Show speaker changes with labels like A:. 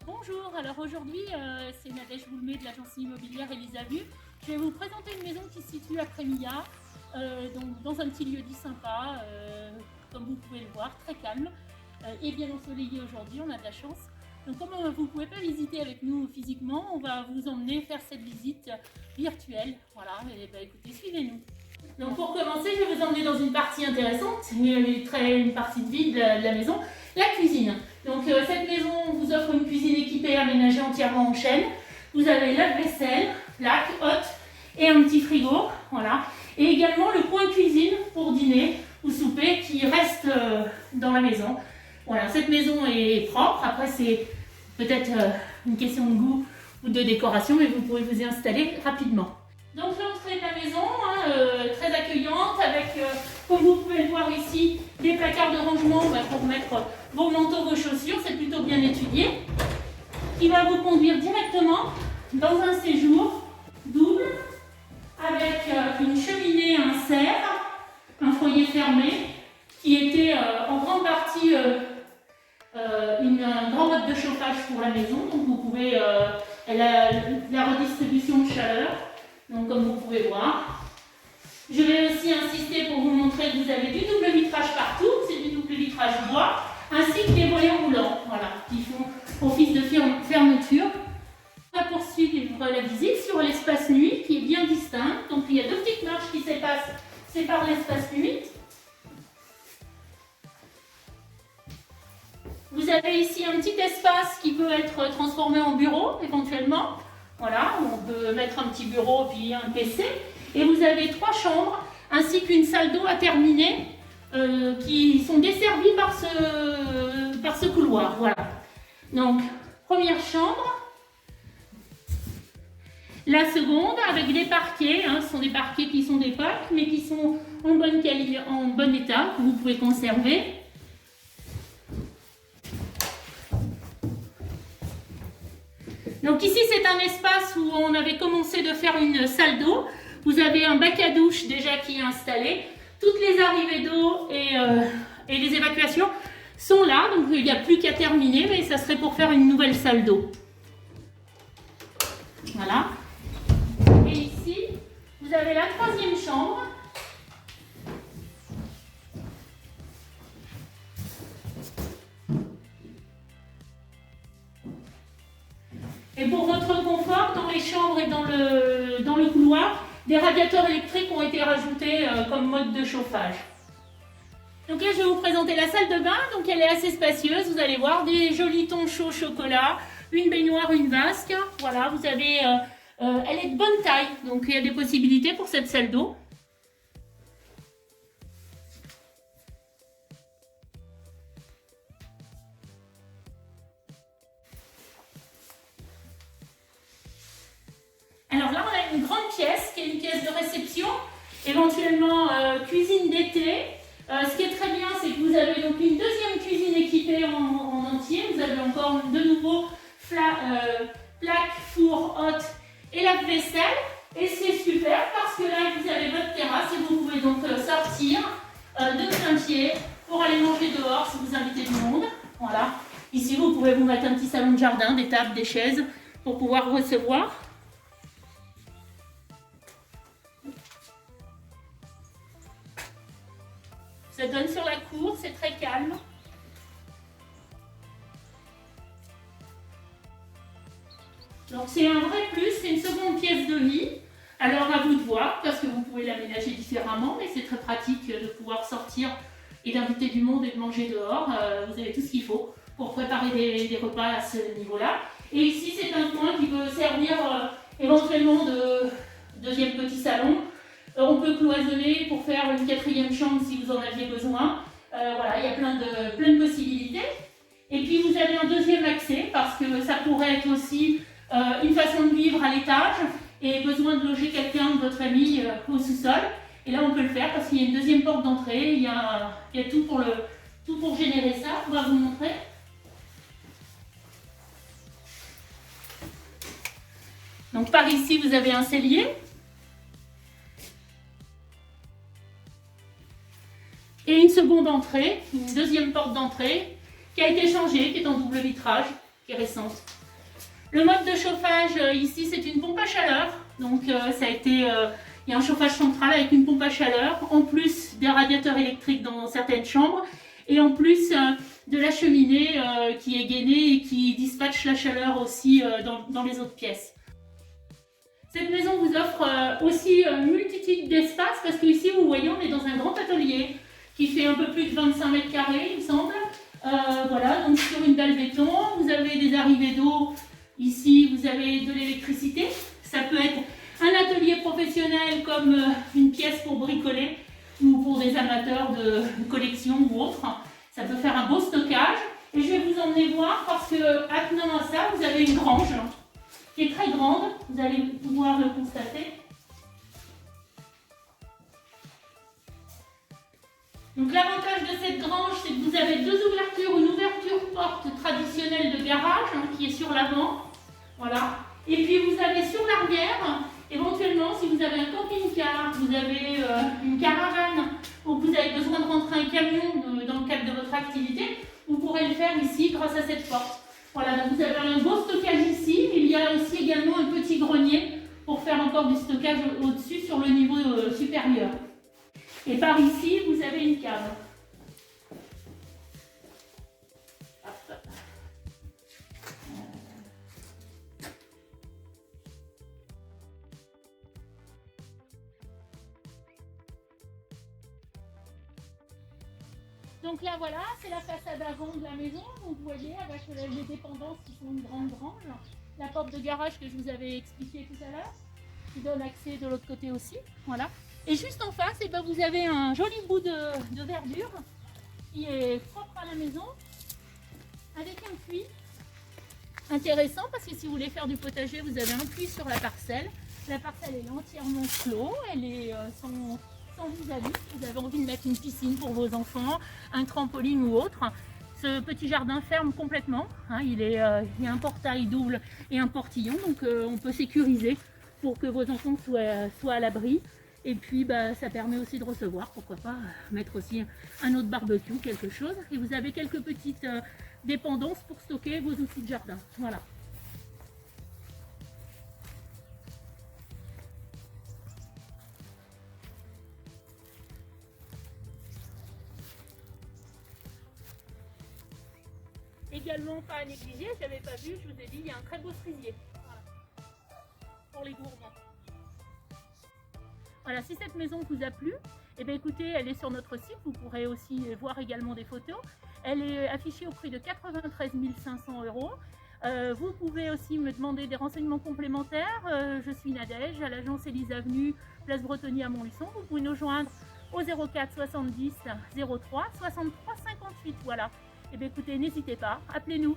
A: Bonjour, alors aujourd'hui c'est Nadège Boulmé de l'agence immobilière Elisa Vue. Je vais vous présenter une maison qui se situe à Prémilla, donc dans un petit lieu dit sympa, comme vous pouvez le voir, très calme et bien ensoleillé aujourd'hui, on a de la chance. Donc comme vous ne pouvez pas visiter avec nous physiquement, on va vous emmener faire cette visite virtuelle. Voilà, et écoutez, suivez-nous. Donc pour commencer, je vais vous emmener dans une partie intéressante, une partie de vie de la maison, la cuisine. Donc cette maison vous offre une cuisine équipée, aménagée entièrement en chêne. Vous avez lave-vaisselle, plaque, hotte et un petit frigo, voilà. Et également le coin cuisine pour dîner ou souper qui reste dans la maison. Voilà, cette maison est propre. Après c'est peut-être une question de goût ou de décoration, mais vous pouvez vous y installer rapidement. Donc l'entrée de la maison, très accueillante, avec, comme vous pouvez le voir ici, des placards de rangement pour mettre vos manteaux, vos chaussures, c'est plutôt bien étudié, qui va vous conduire directement dans un séjour double, avec une cheminée, un serre, un foyer fermé, qui était en grande partie un grand mode de chauffage pour la maison, donc vous pouvez, elle a la redistribution de chaleur. Donc comme vous pouvez voir, je vais aussi insister pour vous montrer que vous avez du double vitrage partout, c'est du double vitrage bois, ainsi que des volets roulants, voilà, qui font office de fermeture. On va poursuivre la visite sur l'espace nuit qui est bien distinct. Donc il y a deux petites marches qui séparent l'espace nuit. Vous avez ici un petit espace qui peut être transformé en bureau éventuellement. Voilà, on peut mettre un petit bureau puis un PC. Et vous avez 3 chambres ainsi qu'une salle d'eau à terminer qui sont desservies par ce couloir. Voilà. Donc, première chambre. La seconde avec des parquets. Ce sont des parquets qui sont des packs mais qui sont en bon état, que vous pouvez conserver. Donc ici, c'est un espace où on avait commencé de faire une salle d'eau. Vous avez un bac à douche déjà qui est installé. Toutes les arrivées d'eau et les évacuations sont là. Donc il n'y a plus qu'à terminer, mais ça serait pour faire une nouvelle salle d'eau. Voilà. Et ici, vous avez la 3e chambre. Et pour votre confort, dans les chambres et dans le couloir, des radiateurs électriques ont été rajoutés comme mode de chauffage. Donc là, je vais vous présenter la salle de bain. Donc elle est assez spacieuse. Vous allez voir des jolis tons chauds chocolat, une baignoire, une vasque. Voilà, vous avez, elle est de bonne taille. Donc il y a des possibilités pour cette salle d'eau. Alors là, on a une grande pièce qui est une pièce de réception, éventuellement cuisine d'été. Ce qui est très bien, c'est que vous avez donc une deuxième cuisine équipée en entier. Vous avez encore de nouveau plaque, four, hotte et lave-vaisselle. Et c'est super parce que là, vous avez votre terrasse et vous pouvez donc sortir de plain-pied pour aller manger dehors si vous invitez du monde. Voilà. Ici, vous pouvez vous mettre un petit salon de jardin, des tables, des chaises pour pouvoir recevoir. Ça donne sur la cour, c'est très calme. Donc c'est un vrai plus, c'est une seconde pièce de vie. Alors à vous de voir, parce que vous pouvez l'aménager différemment, mais c'est très pratique de pouvoir sortir et d'inviter du monde et de manger dehors. Vous avez tout ce qu'il faut pour préparer des repas à ce niveau-là. Et ici, c'est un coin qui peut servir éventuellement de deuxième petit salon. On peut cloisonner pour faire une 4e chambre si vous en aviez besoin. Voilà, il y a plein de possibilités. Et puis vous avez un deuxième accès parce que ça pourrait être aussi une façon de vivre à l'étage et besoin de loger quelqu'un de votre famille au sous-sol. Et là on peut le faire parce qu'il y a une deuxième porte d'entrée. Il y a tout pour générer ça. On va vous montrer. Donc par ici vous avez un cellier. Et une seconde entrée, une deuxième porte d'entrée qui a été changée, qui est en double vitrage, qui est récente. Le mode de chauffage ici, c'est une pompe à chaleur. Donc il y a un chauffage central avec une pompe à chaleur, en plus des radiateurs électriques dans certaines chambres, et en plus de la cheminée qui est gainée et qui dispatche la chaleur aussi dans les autres pièces. Cette maison vous offre aussi une multitude d'espace parce que ici, vous voyez, on est dans un grand atelier qui fait un peu plus de 25 mètres carrés, il me semble. Voilà, donc sur une dalle béton, vous avez des arrivées d'eau. Ici, vous avez de l'électricité. Ça peut être un atelier professionnel comme une pièce pour bricoler ou pour des amateurs de collection ou autre. Ça peut faire un beau stockage. Et je vais vous emmener voir parce que, attenant à ça, vous avez une grange qui est très grande. Vous allez pouvoir le constater. Donc l'avantage de cette grange, c'est que vous avez deux ouvertures, une ouverture porte traditionnelle de garage qui est sur l'avant, voilà. Et puis vous avez sur l'arrière, éventuellement si vous avez un camping-car, vous avez une caravane ou que vous avez besoin de rentrer un camion dans le cadre de votre activité, vous pourrez le faire ici grâce à cette porte. Voilà, donc vous avez un beau stockage ici. Il y a aussi également un petit grenier pour faire encore du stockage au-dessus sur le niveau supérieur. Et par ici, vous avez une cave. Hop. Donc là, voilà, c'est la façade avant de la maison. Vous voyez, avec les dépendances qui sont une grande grange. La porte de garage que je vous avais expliqué tout à l'heure, qui donne accès de l'autre côté aussi. Voilà. Et juste en face, eh ben, vous avez un joli bout de verdure qui est propre à la maison, avec un puits intéressant parce que si vous voulez faire du potager, vous avez un puits sur la parcelle. La parcelle est entièrement clos, elle est sans vis-à-vis. Vous avez envie de mettre une piscine pour vos enfants, un trampoline ou autre. Ce petit jardin ferme complètement. Hein, il y a un portail double et un portillon, donc on peut sécuriser pour que vos enfants soient à l'abri. Et puis ça permet aussi de recevoir, pourquoi pas mettre aussi un autre barbecue, quelque chose. Et vous avez quelques petites dépendances pour stocker vos outils de jardin. Voilà. Également, pas à négliger, je n'avais pas vu, je vous ai dit, il y a un très beau cerisier. Voilà. Pour les gourmands. Voilà, si cette maison vous a plu, eh bien écoutez, elle est sur notre site, vous pourrez aussi voir également des photos. Elle est affichée au prix de 93 500 €. Vous pouvez aussi me demander des renseignements complémentaires. Je suis Nadège, à l'agence Élise Avenue, place Bretonnie à Montluçon. Vous pouvez nous joindre au 04 70 03 63 58. Voilà. Eh bien écoutez, n'hésitez pas, appelez-nous.